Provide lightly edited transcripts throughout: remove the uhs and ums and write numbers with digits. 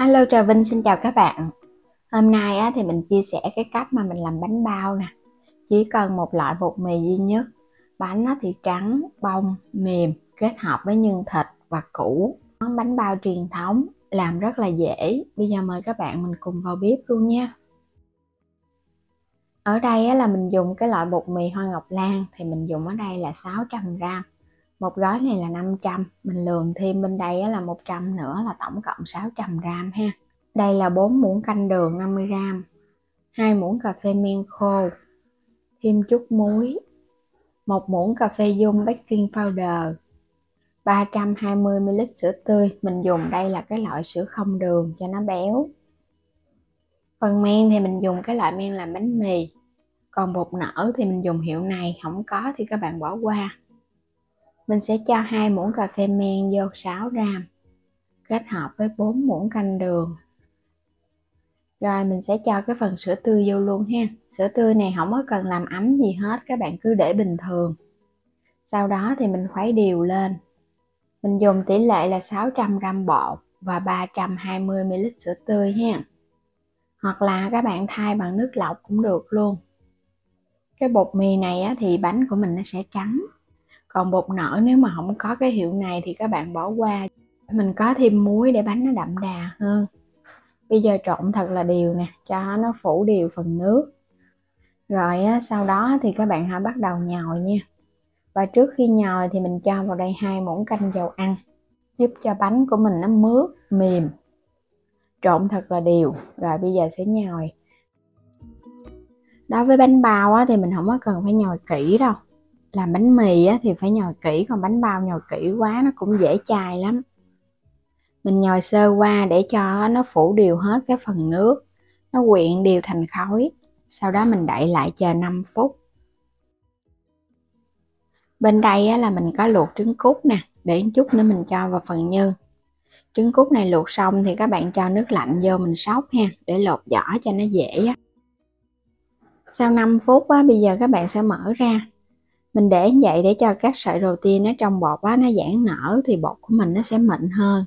Alo, Trà Vinh xin chào các bạn. Hôm nay thì mình chia sẻ cái cách mà mình làm bánh bao nè. Chỉ cần một loại bột mì duy nhất. Bánh thì trắng, bông, mềm, kết hợp với nhân thịt và củ. Món bánh bao truyền thống, làm rất là dễ. Bây giờ mời các bạn mình cùng vào bếp luôn nha. Ở đây là mình dùng cái loại bột mì Hoa Ngọc Lan. Thì mình dùng ở đây là 600g. Một gói này là 500. Mình lường thêm bên đây là 100 nữa, là tổng cộng 600g ha. Đây là 4 muỗng canh đường 50g, 2 muỗng cà phê men khô, thêm chút muối, 1 muỗng cà phê dung baking powder, 320ml sữa tươi. Mình dùng đây là cái loại sữa không đường cho nó béo. Phần men thì mình dùng cái loại men làm bánh mì. Còn bột nở thì mình dùng hiệu này, không có thì các bạn bỏ qua. Mình sẽ cho 2 muỗng cà phê men vô 6g, kết hợp với 4 muỗng canh đường. Rồi mình sẽ cho cái phần sữa tươi vô luôn ha. Sữa tươi này không có cần làm ấm gì hết, các bạn cứ để bình thường. Sau đó thì mình khuấy đều lên. Mình dùng tỷ lệ là 600g bột và 320ml sữa tươi ha. Hoặc là các bạn thay bằng nước lọc cũng được luôn. Cái bột mì này thì bánh của mình nó sẽ trắng. Còn bột nở nếu mà không có cái hiệu này thì các bạn bỏ qua. Mình có thêm muối để bánh nó đậm đà hơn. Bây giờ trộn thật là đều nè, cho nó phủ đều phần nước. Rồi sau đó thì các bạn hãy bắt đầu nhồi nha. Và trước khi nhồi thì mình cho vào đây 2 muỗng canh dầu ăn, giúp cho bánh của mình nó mướt, mềm. Trộn thật là đều. Rồi bây giờ sẽ nhồi. Đối với bánh bao thì mình không có cần phải nhồi kỹ đâu. Làm bánh mì thì phải nhồi kỹ, còn bánh bao nhồi kỹ quá nó cũng dễ chai lắm. Mình nhồi sơ qua để cho nó phủ đều hết cái phần nước, nó quyện đều thành khối. Sau đó mình đậy lại chờ 5 phút. Bên đây là mình có luộc trứng cút nè, để chút nữa mình cho vào phần nhân. Trứng cút này luộc xong thì các bạn cho nước lạnh vô mình sóc ha, để lột vỏ cho nó dễ á. Sau 5 phút bây giờ các bạn sẽ mở ra. Mình để như vậy để cho các sợi protein ở trong bột nó giãn nở, thì bột của mình nó sẽ mịn hơn.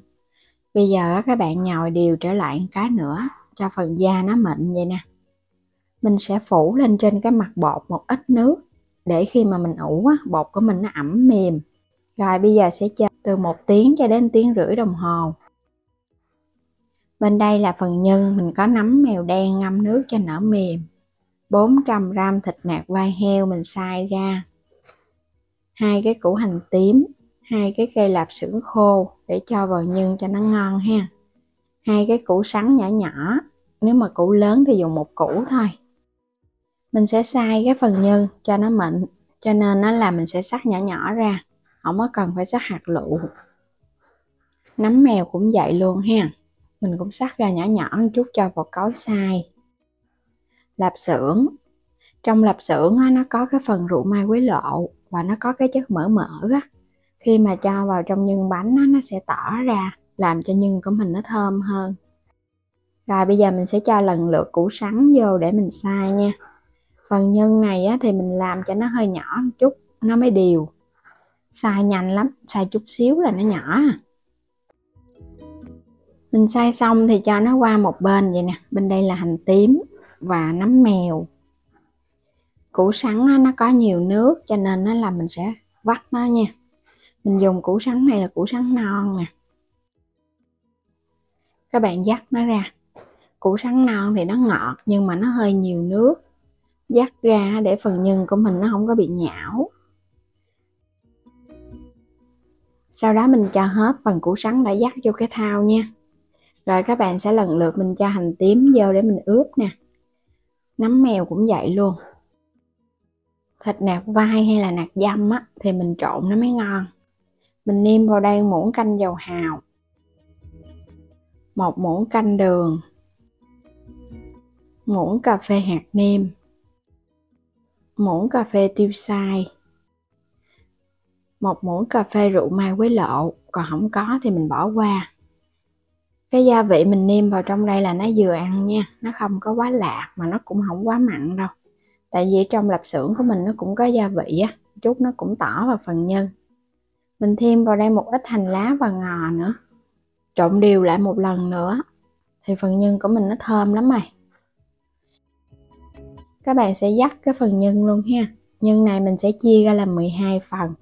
Bây giờ các bạn nhồi đều trở lại một cái nữa, cho phần da nó mịn vậy nè. Mình sẽ phủ lên trên cái mặt bột một ít nước, để khi mà mình ủ bột của mình nó ẩm mềm. Rồi bây giờ sẽ chờ từ 1 tiếng cho đến 1,5 tiếng đồng hồ. Bên đây là phần nhân, mình có nấm mèo đen ngâm nước cho nở mềm, 400g thịt nạc vai heo mình xay ra, 2 cái củ hành tím, 2 cái cây lạp xưởng khô để cho vào nhân cho nó ngon ha, 2 cái củ sắn nhỏ nhỏ, nếu mà củ lớn thì dùng 1 củ thôi. Mình sẽ xay cái phần nhân cho nó mịn, cho nên là mình sẽ cắt nhỏ nhỏ ra, không có cần phải cắt hạt lựu. Nấm mèo cũng vậy luôn ha, mình cũng cắt ra nhỏ nhỏ một chút cho vào cối xay. Lạp xưởng, trong lạp xưởng nó có cái phần rượu mai quế lộ và nó có cái chất mỡ khi mà cho vào trong nhân bánh nó sẽ tỏ ra, làm cho nhân của mình nó thơm hơn. Rồi bây giờ mình sẽ cho lần lượt củ sắn vô để mình xay nha. Phần nhân này thì mình làm cho nó hơi nhỏ một chút, nó mới đều. Xay nhanh lắm, xay chút xíu là nó nhỏ. Mình xay xong thì cho nó qua một bên vậy nè. Bên đây là hành tím và nấm mèo. Củ sắn nó có nhiều nước cho nên là mình sẽ vắt nó nha. Mình dùng củ sắn này là củ sắn non nè. Các bạn vắt nó ra. Củ sắn non thì nó ngọt nhưng mà nó hơi nhiều nước. Vắt ra để phần nhân của mình nó không có bị nhão. Sau đó mình cho hết phần củ sắn đã vắt vô cái thau nha. Rồi các bạn sẽ lần lượt mình cho hành tím vô để mình ướp nè. Nấm mèo cũng vậy luôn. Thịt nạc vai hay là nạc dăm thì mình trộn nó mới ngon. Mình nêm vào đây muỗng canh dầu hào, 1 muỗng canh đường, muỗng cà phê hạt nêm, muỗng cà phê tiêu xay, 1 muỗng cà phê rượu mai quế lộ, còn không có thì mình bỏ qua. Cái gia vị mình nêm vào trong đây là nó vừa ăn nha, nó không có quá lạt mà nó cũng không quá mặn đâu. Tại vì trong lạp xưởng của mình nó cũng có gia vị chút nó cũng tỏ vào phần nhân. Mình thêm vào đây một ít hành lá và ngò nữa. Trộn đều lại một lần nữa. thì phần nhân của mình nó thơm lắm rồi. Các bạn sẽ dắt cái phần nhân luôn ha. Nhân này mình sẽ chia ra làm 12 phần.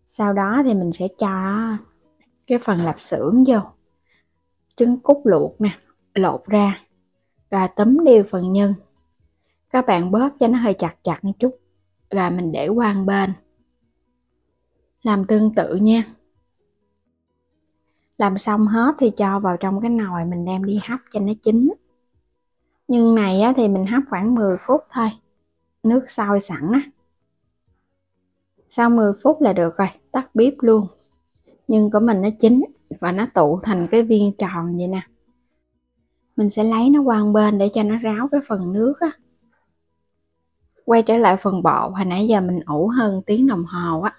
Sau đó thì mình sẽ cho cái phần lạp xưởng vô, trứng cút luộc nè, lột ra, và túm đều phần nhân. Các bạn bóp cho nó hơi chặt chặt một chút, rồi mình để qua một bên. Làm tương tự nha. Làm xong hết thì cho vào trong cái nồi mình đem đi hấp cho nó chín. Nhưng này á, thì mình hấp khoảng 10 phút thôi. Nước sôi sẵn á. Sau 10 phút là được rồi, tắt bếp luôn. Nhưng của mình nó chín và nó tụ thành cái viên tròn vậy nè. Mình sẽ lấy nó qua một bên để cho nó ráo cái phần nước á. Quay trở lại phần bột, hồi nãy giờ mình ủ hơn tiếng đồng hồ á.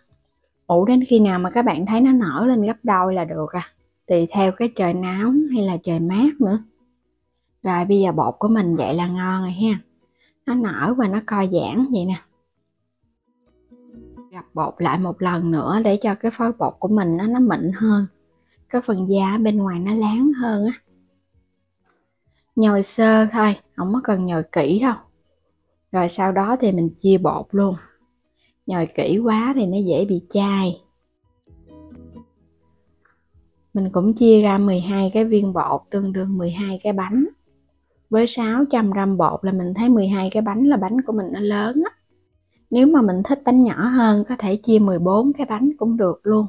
Ủ đến khi nào mà các bạn thấy nó nở lên gấp đôi là được à. Tùy theo cái trời nóng hay là trời mát nữa. Rồi bây giờ bột của mình vậy là ngon rồi ha. Nó nở và nó co giãn vậy nè. Gập bột lại một lần nữa để cho cái phối bột của mình nó mịn hơn. Cái phần da bên ngoài nó láng hơn á. Nhồi sơ thôi, không có cần nhồi kỹ đâu. Rồi sau đó thì mình chia bột luôn. Nhồi kỹ quá thì nó dễ bị chai. Mình cũng chia ra 12 cái viên bột tương đương 12 cái bánh. Với 600 g bột là mình thấy 12 cái bánh là bánh của mình nó lớn á. Nếu mà mình thích bánh nhỏ hơn có thể chia 14 cái bánh cũng được luôn.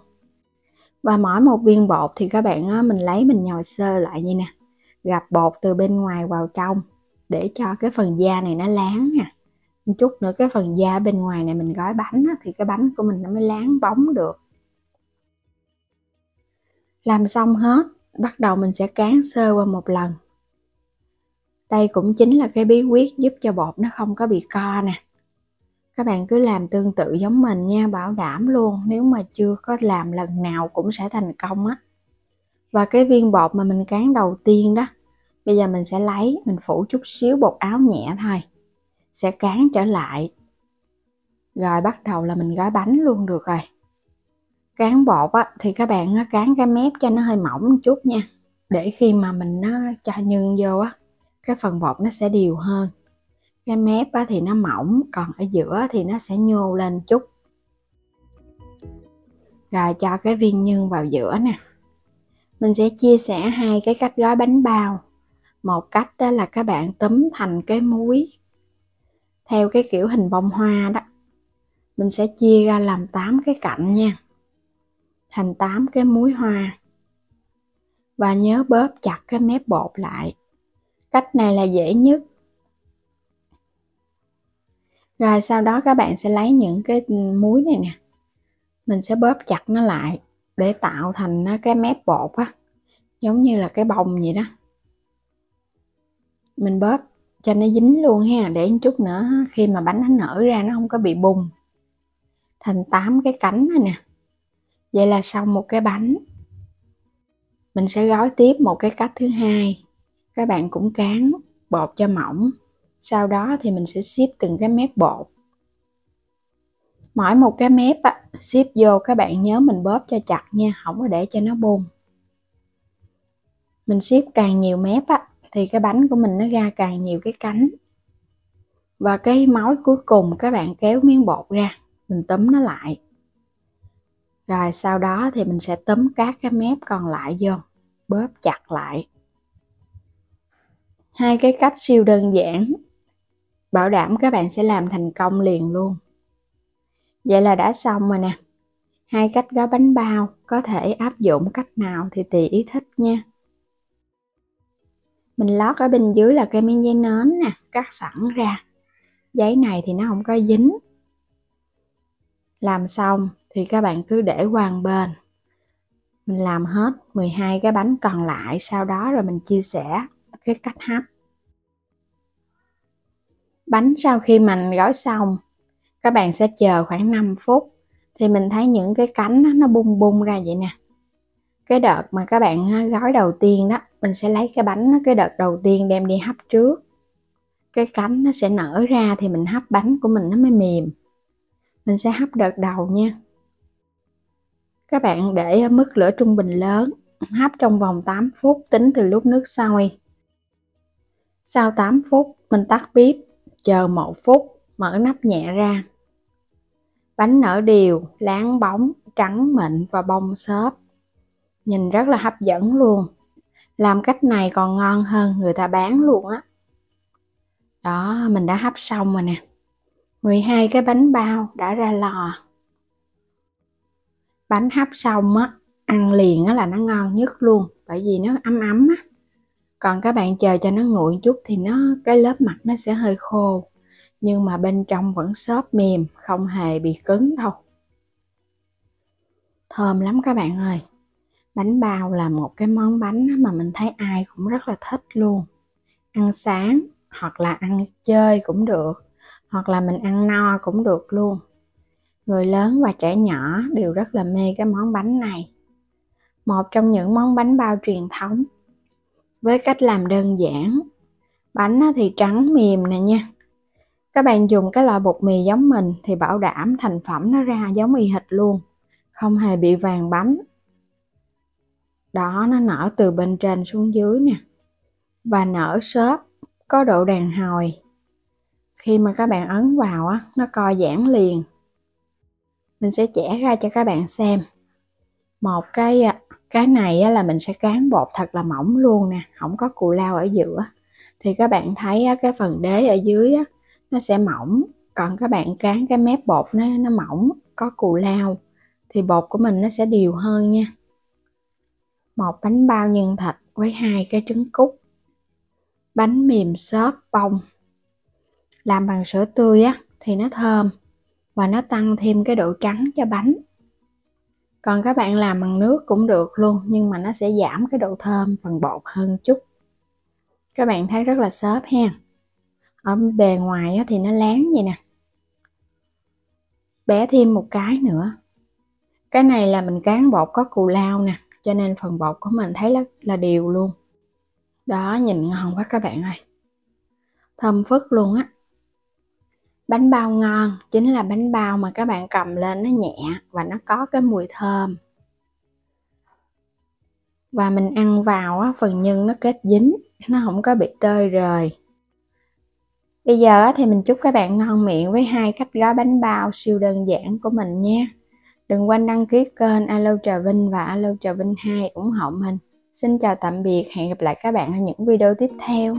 Và mỗi một viên bột thì các bạn mình lấy mình nhồi sơ lại như nè. Gập bột từ bên ngoài vào trong để cho cái phần da này nó láng nè. Một chút nữa cái phần da bên ngoài này mình gói bánh á, thì cái bánh của mình nó mới láng bóng được. Làm xong hết, bắt đầu mình sẽ cán sơ qua một lần. Đây cũng chính là cái bí quyết giúp cho bột nó không có bị co nè. Các bạn cứ làm tương tự giống mình nha, bảo đảm luôn, nếu mà chưa có làm lần nào cũng sẽ thành công á. Và cái viên bột mà mình cán đầu tiên đó, bây giờ mình sẽ lấy, mình phủ chút xíu bột áo nhẹ thôi. Sẽ cán trở lại. Rồi bắt đầu là mình gói bánh luôn được rồi. Cán bột á, thì các bạn cán cái mép cho nó hơi mỏng một chút nha. Để khi mà mình cho nhân vô á, cái phần bột nó sẽ đều hơn. Cái mép á, thì nó mỏng, còn ở giữa thì nó sẽ nhô lên chút. Rồi cho cái viên nhân vào giữa nè. Mình sẽ chia sẻ hai cái cách gói bánh bao. Một cách đó là các bạn túm thành cái múi theo cái kiểu hình bông hoa đó. Mình sẽ chia ra làm 8 cái cạnh nha. Thành 8 cái múi hoa. Và nhớ bóp chặt cái mép bột lại. Cách này là dễ nhất. Rồi sau đó các bạn sẽ lấy những cái múi này nè. Mình sẽ bóp chặt nó lại để tạo thành cái mép bột á. Giống như là cái bông vậy đó. Mình bóp cho nó dính luôn ha. Để một chút nữa khi mà bánh nó nở ra nó không có bị bung. Thành 8 cái cánh này nè. Vậy là xong một cái bánh. Mình sẽ gói tiếp một cái cách thứ hai. Các bạn cũng cán bột cho mỏng. Sau đó thì mình sẽ xếp từng cái mép bột. Mỗi một cái mép á, xếp vô các bạn nhớ mình bóp cho chặt nha, không có để cho nó bung. Mình xếp càng nhiều mép á, thì cái bánh của mình nó ra càng nhiều cái cánh. Và cái mối cuối cùng các bạn kéo miếng bột ra, mình túm nó lại. Rồi sau đó thì mình sẽ túm các cái mép còn lại vô, bóp chặt lại. Hai cái cách siêu đơn giản, bảo đảm các bạn sẽ làm thành công liền luôn. Vậy là đã xong rồi nè. Hai cách gói bánh bao có thể áp dụng cách nào thì tùy ý thích nha. Mình lót ở bên dưới là cái miếng giấy nến nè, cắt sẵn ra. Giấy này thì nó không có dính. Làm xong thì các bạn cứ để qua một bên. Mình làm hết 12 cái bánh còn lại, sau đó rồi mình chia sẻ cái cách hấp. Bánh sau khi mình gói xong, các bạn sẽ chờ khoảng 5 phút. Thì mình thấy những cái cánh nó bung bung ra vậy nè. Cái đợt mà các bạn gói đầu tiên đó, mình sẽ lấy cái bánh cái đợt đầu tiên đem đi hấp trước. Cái cánh nó sẽ nở ra thì mình hấp bánh của mình nó mới mềm. Mình sẽ hấp đợt đầu nha. Các bạn để ở mức lửa trung bình lớn hấp trong vòng 8 phút tính từ lúc nước sôi. Sau 8 phút, mình tắt bếp, chờ 1 phút, mở nắp nhẹ ra. Bánh nở đều, láng bóng, trắng mịn và bong xốp. Nhìn rất là hấp dẫn luôn. Làm cách này còn ngon hơn người ta bán luôn á. Đó, mình đã hấp xong rồi nè. 12 cái bánh bao đã ra lò. Bánh hấp xong á, ăn liền á là nó ngon nhất luôn, bởi vì nó ấm ấm á. Còn các bạn chờ cho nó nguội chút thì cái lớp mặt nó sẽ hơi khô, nhưng mà bên trong vẫn xốp mềm, không hề bị cứng đâu. Thơm lắm các bạn ơi. Bánh bao là một cái món bánh mà mình thấy ai cũng rất là thích luôn. Ăn sáng hoặc là ăn chơi cũng được, hoặc là mình ăn no cũng được luôn. Người lớn và trẻ nhỏ đều rất là mê cái món bánh này. Một trong những món bánh bao truyền thống với cách làm đơn giản. Bánh thì trắng mềm nè nha. Các bạn dùng cái loại bột mì giống mình thì bảo đảm thành phẩm nó ra giống y hệt luôn, không hề bị vàng bánh. Đó, nó nở từ bên trên xuống dưới nè, và nở xốp, có độ đàn hồi. Khi mà các bạn ấn vào á, nó co giãn liền. Mình sẽ chẻ ra cho các bạn xem. Một cái này á, là mình sẽ cán bột thật là mỏng luôn nè, không có cù lao ở giữa. Thì các bạn thấy á, cái phần đế ở dưới á, nó sẽ mỏng. Còn các bạn cán cái mép bột nó mỏng, có cù lao, thì bột của mình nó sẽ đều hơn nha. Một bánh bao nhân thịt với 2 cái trứng cút. Bánh mềm xốp bông. Làm bằng sữa tươi á thì nó thơm và nó tăng thêm cái độ trắng cho bánh. Còn các bạn làm bằng nước cũng được luôn, nhưng mà nó sẽ giảm cái độ thơm phần bột hơn chút. Các bạn thấy rất là xốp ha. Ở bề ngoài á thì nó láng vậy nè. Bé thêm một cái nữa. Cái này là mình cán bột có cù lao nè, cho nên phần bột của mình thấy là đều luôn. Đó, nhìn ngon quá các bạn ơi. Thơm phức luôn á. Bánh bao ngon chính là bánh bao mà các bạn cầm lên nó nhẹ và nó có cái mùi thơm. Và mình ăn vào á, phần nhân nó kết dính, nó không có bị tơi rời. Bây giờ thì mình chúc các bạn ngon miệng với 2 cách gói bánh bao siêu đơn giản của mình nha. Đừng quên đăng ký kênh Alo Trà Vinh và Alo Trà Vinh 2 ủng hộ mình. Xin chào tạm biệt, hẹn gặp lại các bạn ở những video tiếp theo.